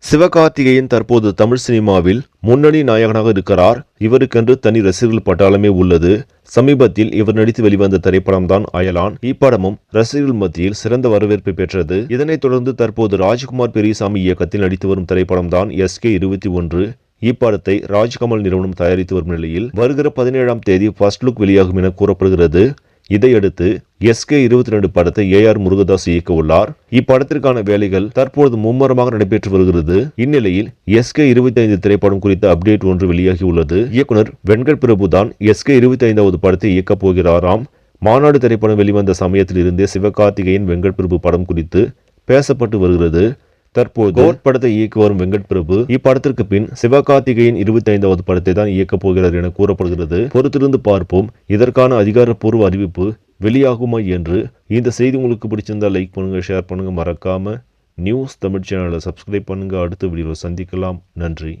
சிவகார்த்திகேயன் தற்போது தமிழ் சினிமாவில் முன்னணி நாயகனாக இருக்கிறார். இவருக்கென்று தனி ரசிகர்கள் பட்டாளமே உள்ளது. சமீபத்தில் இவர் நடித்து வெளிவந்த திரைப்படம் தான் அயலான். இப்படமும் ரசிகர்கள் மத்தியில் சிறந்த வரவேற்பை பெற்றது. இதனைத் தொடர்ந்து தற்போது ராஜ்குமார் பெரியசாமி இயக்கத்தில் நடித்து வரும் திரைப்படம் தான் SK21. இப்படத்தை ராஜ்கமல் நிறுவனம் தயாரித்து வரும் நிலையில் வருகிற 17ஆம் தேதி ஃபர்ஸ்ட் லுக் வெளியாகும் என கூறப்படுகிறது. இதையடுத்து SK22 படத்தை AR முருகதாஸ் இயக்க உள்ளார். இப்படத்திற்கான வேலைகள் தற்போது மும்முரமாக நடைபெற்று வருகிறது. இந்நிலையில் SK25 திரைப்படம் குறித்த அப்டேட் ஒன்று வெளியாகி உள்ளது. இயக்குனர் வெங்கட் பிரபு தான் SK25வது படத்தை இயக்கப் போகிறாராம். மாநாடு திரைப்படம் வெளிவந்த சமயத்தில் இருந்தே சிவகார்த்திகேயன் வெங்கட் பிரபு படம் குறித்து பேசப்பட்டு வருகிறது. தற்போது கோட் படத்தை இயக்கி வரும் வெங்கட் பிரபு இப்படத்திற்கு பின் சிவகார்த்திகேயன் 25வது படத்தை தான் இயக்கப் போகிறார் என கூறப்படுகிறது. பொறுத்திருந்து பார்ப்போம் இதற்கான அதிகாரப்பூர்வ அறிவிப்பு வெளியாகுமா என்று. இந்த செய்தி உங்களுக்கு பிடிச்சிருந்தா லைக் பண்ணுங்க, ஷேர் பண்ணுங்க, மறக்காம நியூஸ் தமிழ் சேனலை சப்ஸ்கிரைப் பண்ணுங்க. அடுத்த வீடியோவில் சந்திக்கலாம். நன்றி.